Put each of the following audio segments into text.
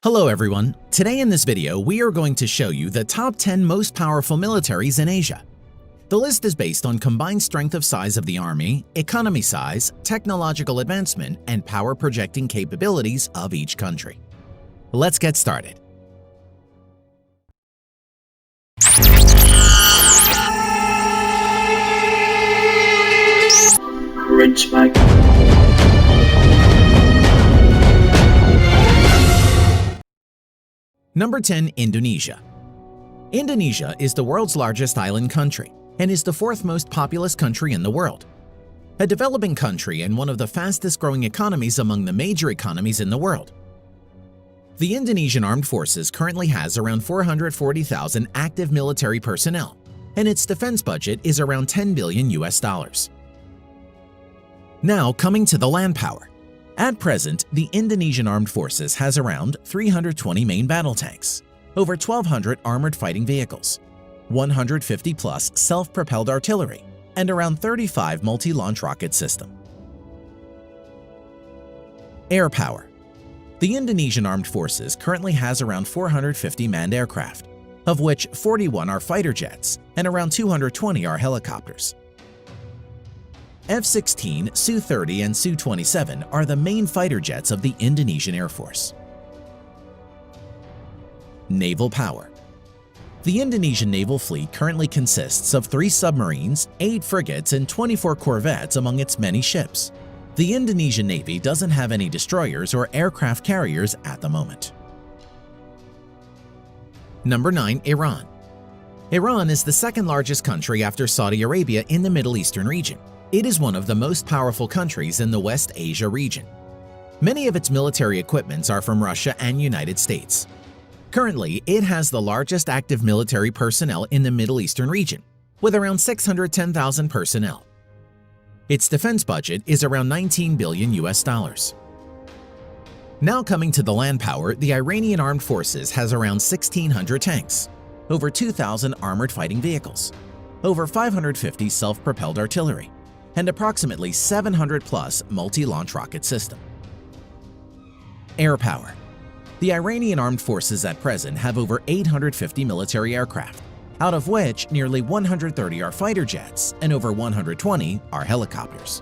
Hello everyone. Today in this video, we are going to show you the top 10 most powerful militaries in Asia. The list is based on combined strength of size of the army, economy size, technological advancement, and power projecting capabilities of each country. Let's get started. Rich Mike. Number 10. Indonesia. Indonesia is the world's largest island country and is the fourth most populous country in the world. A developing country and one of the fastest growing economies among the major economies in the world. The Indonesian Armed Forces currently has around 440,000 active military personnel, and its defense budget is around $10 billion. Now coming to the land power. At present, the Indonesian Armed Forces has around 320 main battle tanks, over 1,200 armored fighting vehicles, 150-plus self-propelled artillery, and around 35 multi-launch rocket systems. Air power. The Indonesian Armed Forces currently has around 450 manned aircraft, of which 41 are fighter jets and around 220 are helicopters. F-16, Su-30, and Su-27 are the main fighter jets of the Indonesian Air Force. Naval power. The Indonesian naval fleet currently consists of 3 submarines, 8 frigates, and 24 corvettes among its many ships. The Indonesian Navy doesn't have any destroyers or aircraft carriers at the moment. Number 9. Iran. Iran is the second largest country after Saudi Arabia in the Middle Eastern region. It is one of the most powerful countries in the West Asia region. Many of its military equipments are from Russia and United States. Currently, it has the largest active military personnel in the Middle Eastern region, with around 610,000 personnel. Its defense budget is around $19 billion. Now coming to the land power, the Iranian Armed Forces has around 1,600 tanks, over 2,000 armored fighting vehicles, over 550 self-propelled artillery, and approximately 700-plus multi-launch rocket system. Air power. The Iranian Armed Forces at present have over 850 military aircraft, out of which nearly 130 are fighter jets and over 120 are helicopters.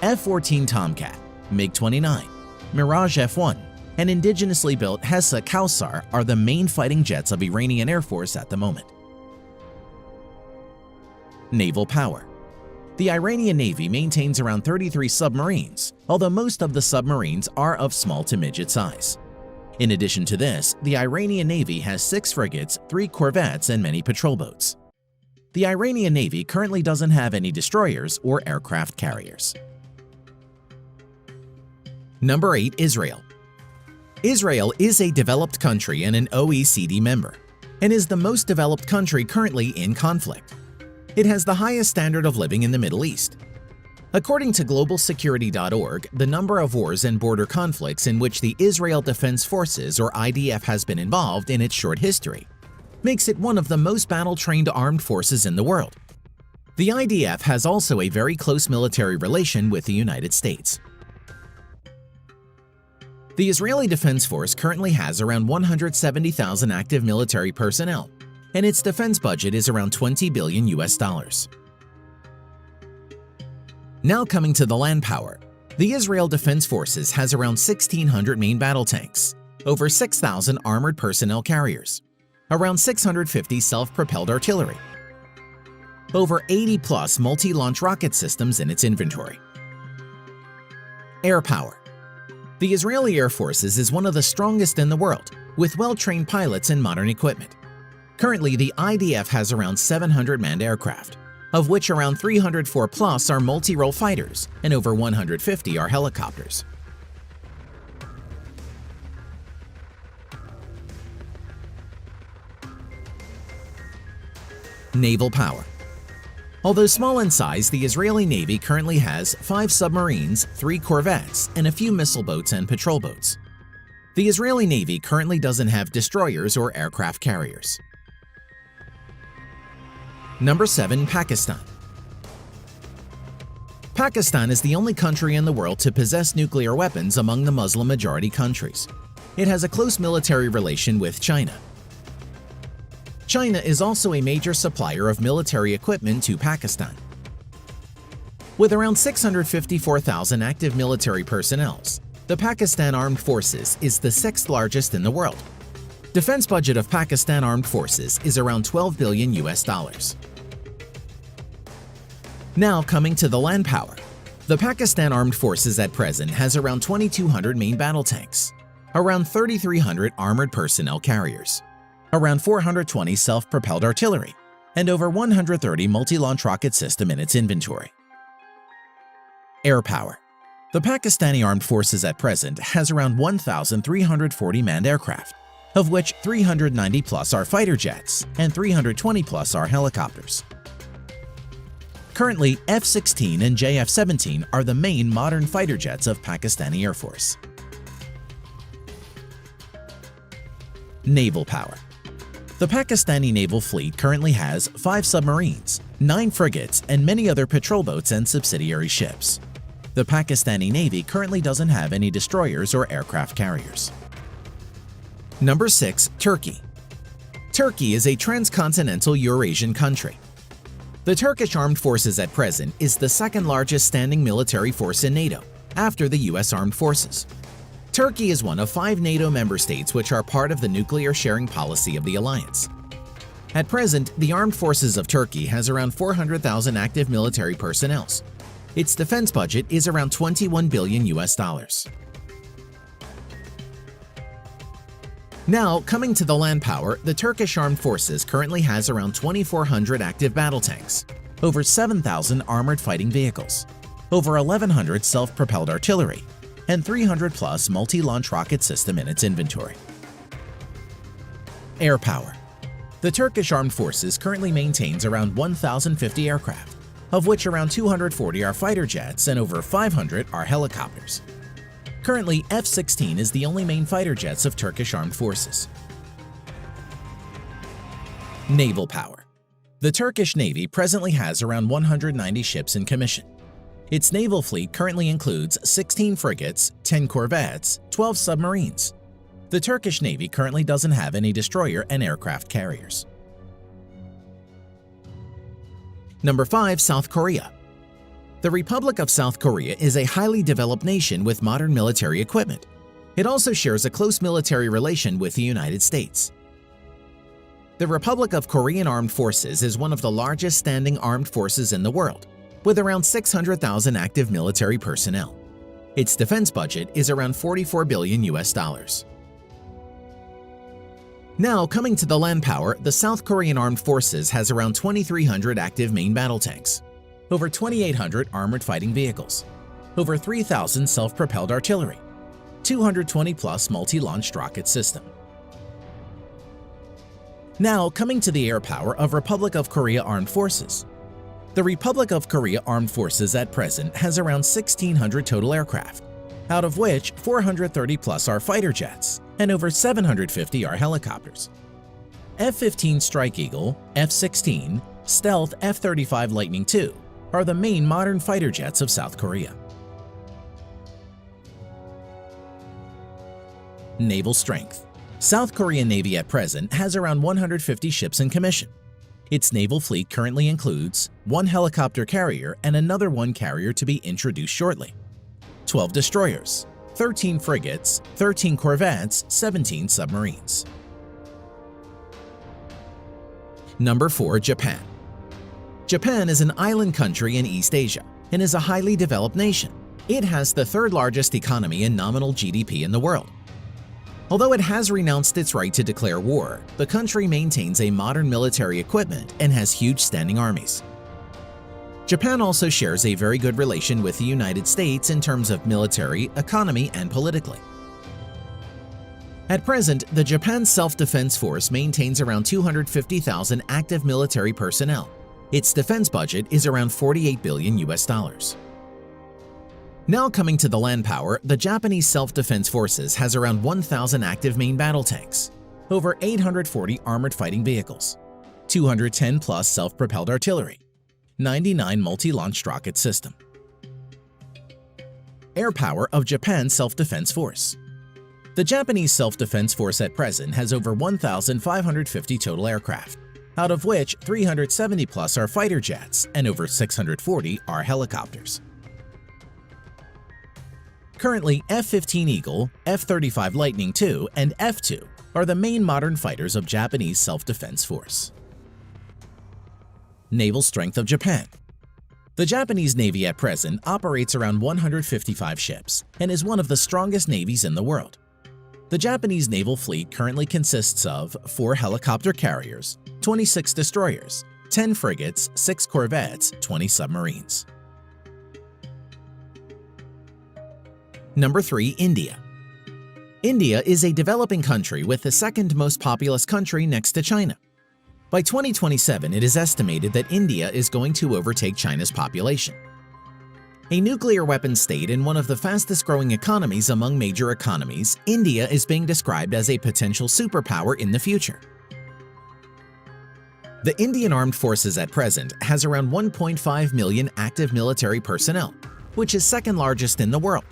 F-14 Tomcat, MiG-29, Mirage F-1, and indigenously built Hessa Kausar are the main fighting jets of Iranian Air Force at the moment. Naval power. The Iranian Navy maintains around 33 submarines, although most of the submarines are of small to midget size. In addition to this, the Iranian Navy has 6 frigates, 3 corvettes, and many patrol boats. The Iranian Navy currently doesn't have any destroyers or aircraft carriers. Number 8. Israel. Israel is a developed country and an OECD member, and is the most developed country currently in conflict. It has the highest standard of living in the Middle East. According to globalsecurity.org, the number of wars and border conflicts in which the Israel Defense Forces or IDF has been involved in its short history makes it one of the most battle-trained armed forces in the world. The IDF has also a very close military relation with the United States. The Israeli Defense Force currently has around 170,000 active military personnel, and its defense budget is around $20 billion. Now coming to the land power, the Israel Defense Forces has around 1,600 main battle tanks, over 6,000 armored personnel carriers, around 650 self-propelled artillery, over 80-plus multi-launch rocket systems in its inventory. Air power. The Israeli Air Forces is one of the strongest in the world, with well-trained pilots and modern equipment. Currently, the IDF has around 700 manned aircraft, of which around 304-plus are multi-role fighters and over 150 are helicopters. Naval power. Although small in size, the Israeli Navy currently has 5 submarines, 3 corvettes, and a few missile boats and patrol boats. The Israeli Navy currently doesn't have destroyers or aircraft carriers. Number 7. Pakistan. Pakistan is the only country in the world to possess nuclear weapons among the Muslim-majority countries. It has a close military relation with China. China is also a major supplier of military equipment to Pakistan. With around 654,000 active military personnel, the Pakistan Armed Forces is the sixth largest in the world. Defense budget of Pakistan Armed Forces is around $12 billion. Now coming to the land power. The Pakistan Armed Forces at present has around 2,200 main battle tanks, around 3,300 armored personnel carriers, around 420 self-propelled artillery, and over 130 multi-launch rocket system in its inventory. Air power. The Pakistani Armed Forces at present has around 1,340 manned aircraft, of which 390 plus are fighter jets and 320 plus are helicopters. Currently, F-16 and JF-17 are the main modern fighter jets of Pakistani Air Force. Naval power. The Pakistani naval fleet currently has 5 submarines, 9 frigates, and many other patrol boats and subsidiary ships. The Pakistani Navy currently doesn't have any destroyers or aircraft carriers. Number 6. Turkey. Turkey is a transcontinental Eurasian country. The Turkish Armed Forces at present is the second largest standing military force in NATO, after the US Armed Forces. Turkey is one of 5 NATO member states which are part of the nuclear sharing policy of the alliance. At present, the Armed Forces of Turkey has around 400,000 active military personnel. Its defense budget is around $21 billion. Now, coming to the land power, the Turkish Armed Forces currently has around 2,400 active battle tanks, over 7,000 armored fighting vehicles, over 1,100 self-propelled artillery, and 300 plus multi-launch rocket system in its inventory. Air power. The Turkish Armed Forces currently maintains around 1,050 aircraft, of which around 240 are fighter jets and over 500 are helicopters. Currently, F-16 is the only main fighter jets of Turkish Armed Forces. Naval power. The Turkish Navy presently has around 190 ships in commission. Its naval fleet currently includes 16 frigates, 10 corvettes, 12 submarines. The Turkish Navy currently doesn't have any destroyer and aircraft carriers. Number 5. South Korea. The Republic of South Korea is a highly developed nation with modern military equipment. It also shares a close military relation with the United States. The Republic of Korean Armed Forces is one of the largest standing armed forces in the world, with around 600,000 active military personnel. Its defense budget is around $44 billion. Now, coming to the land power, the South Korean Armed Forces has around 2,300 active main battle tanks, over 2,800 armored fighting vehicles, over 3,000 self-propelled artillery, 220 plus multi-launched rocket system. Now, coming to the air power of Republic of Korea Armed Forces. The Republic of Korea Armed Forces at present has around 1,600 total aircraft, out of which 430 plus are fighter jets and over 750 are helicopters. F-15 Strike Eagle, F-16, Stealth F-35 Lightning II are the main modern fighter jets of South Korea. Naval strength. South Korean Navy at present has around 150 ships in commission. Its naval fleet currently includes 1 helicopter carrier and another 1 carrier to be introduced shortly, 12 destroyers, 13 frigates, 13 corvettes, 17 submarines. Number 4. Japan. Japan is an island country in East Asia and is a highly developed nation. It has the 3rd largest economy and nominal GDP in the world. Although it has renounced its right to declare war, the country maintains a modern military equipment and has huge standing armies. Japan also shares a very good relation with the United States in terms of military, economy, and politically. At present, the Japan Self-Defense Force maintains around 250,000 active military personnel. Its defense budget is around $48 billion. Now coming to the land power, the Japanese Self-Defense Forces has around 1,000 active main battle tanks, over 840 armored fighting vehicles, 210 plus self-propelled artillery, 99 multi-launched rocket system. Air power of Japan's Self-Defense Force. The Japanese Self-Defense Force at present has over 1,550 total aircraft, out of which 370 plus are fighter jets and over 640 are helicopters. Currently, F-15 Eagle, F-35 Lightning II, and F-2 are the main modern fighters of Japanese Self-Defense Force. Naval strength of Japan. The Japanese Navy at present operates around 155 ships and is one of the strongest navies in the world. The Japanese naval fleet currently consists of 4 helicopter carriers, 26 destroyers, 10 frigates, 6 corvettes, 20 submarines. Number 3. India. India is a developing country with the second most populous country next to China. By 2027, it is estimated that India is going to overtake China's population. A nuclear weapons state and one of the fastest-growing economies among major economies, India is being described as a potential superpower in the future. The Indian Armed Forces at present has around 1.5 million active military personnel, which is second largest in the world.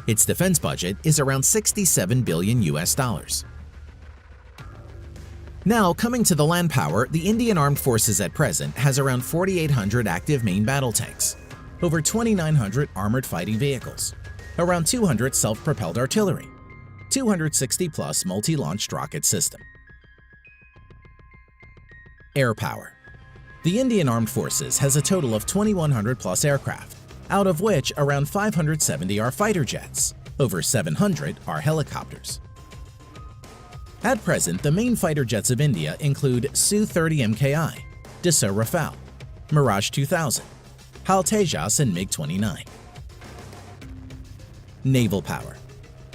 Its defense budget is around $67 billion. Now, coming to the land power, the Indian Armed Forces at present has around 4,800 active main battle tanks, over 2,900 armored fighting vehicles, around 200 self-propelled artillery, 260 plus multi-launched rocket system. Air power. The Indian Armed Forces has a total of 2,100 plus aircraft, out of which around 570 are fighter jets, over 700 are helicopters. At present, the main fighter jets of India include Su-30 MKI, Dassault Rafale, Mirage 2000, HAL Tejas and MiG-29. Naval power.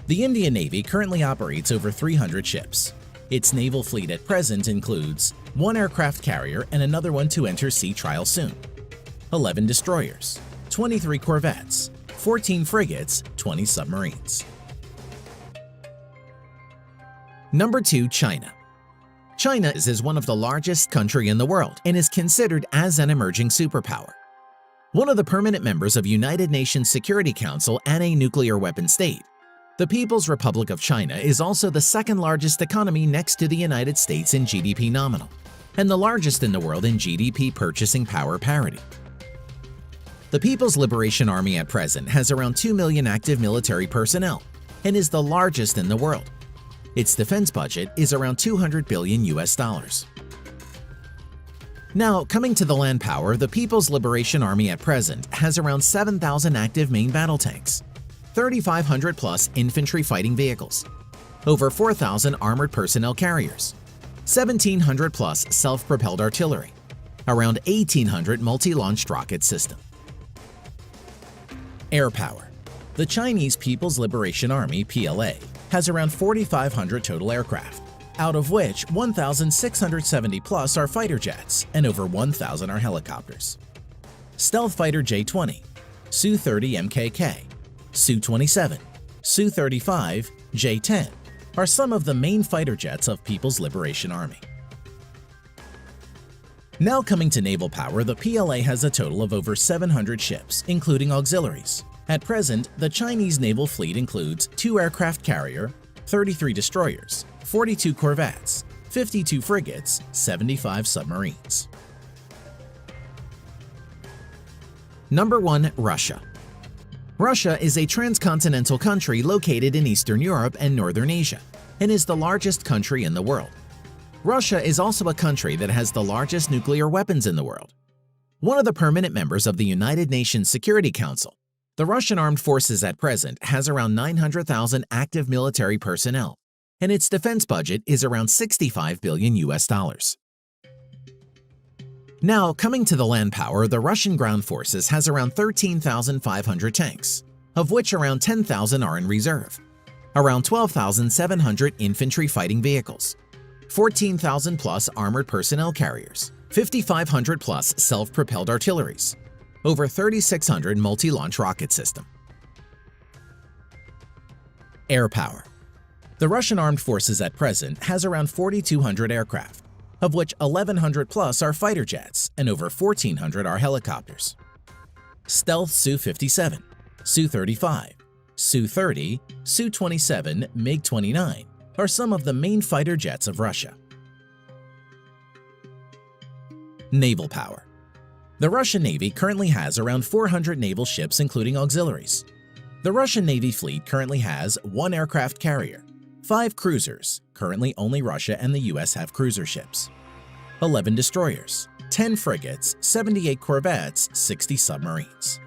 The Indian Navy currently operates over 300 ships. Its naval fleet at present includes 1 aircraft carrier and another one to enter sea trial soon, 11 destroyers, 23 corvettes, 14 frigates, 20 submarines. Number 2. China. China is one of the largest country in the world and is considered as an emerging superpower. One of the permanent members of United Nations Security Council and a nuclear weapon state, the People's Republic of China is also the second largest economy next to the United States in GDP nominal, and the largest in the world in GDP purchasing power parity. The People's Liberation Army at present has around 2 million active military personnel and is the largest in the world. Its defense budget is around $200 billion. Now, coming to the land power, the People's Liberation Army at present has around 7,000 active main battle tanks, 3,500 plus infantry fighting vehicles, over 4,000 armored personnel carriers, 1,700 plus self-propelled artillery, around 1,800 multi-launched rocket system. Air power. The Chinese People's Liberation Army (PLA) has around 4,500 total aircraft, out of which 1,670 plus are fighter jets and over 1,000 are helicopters. Stealth fighter J-20, Su-30 MKK, Su-27, Su-35, J-10 are some of the main fighter jets of People's Liberation Army. Now coming to naval power, the PLA has a total of over 700 ships, including auxiliaries. At present, the Chinese naval fleet includes 2 aircraft carrier, 33 destroyers, 42 corvettes, 52 frigates, 75 submarines. Number 1. Russia. Russia is a transcontinental country located in Eastern Europe and Northern Asia, and is the largest country in the world. Russia is also a country that has the largest nuclear weapons in the world. One of the permanent members of the United Nations Security Council, the Russian Armed Forces at present has around 900,000 active military personnel, and its defense budget is around $65 billion. Now, coming to the land power, the Russian Ground Forces has around 13,500 tanks, of which around 10,000 are in reserve, around 12,700 infantry fighting vehicles, 14,000 plus armored personnel carriers, 5,500 plus self-propelled artilleries, over 3,600 multi-launch rocket system. Air power. The Russian Armed Forces at present has around 4,200 aircraft, of which 1,100 plus are fighter jets and over 1,400 are helicopters. Stealth Su-57, Su-35, Su-30, Su-27, MiG-29 are some of the main fighter jets of Russia. Naval power. The Russian Navy currently has around 400 naval ships including auxiliaries. The Russian Navy fleet currently has 1 aircraft carrier, 5 cruisers, currently only Russia and the US have cruiser ships, 11 destroyers, 10 frigates, 78 corvettes, 60 submarines.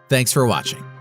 Thanks for watching.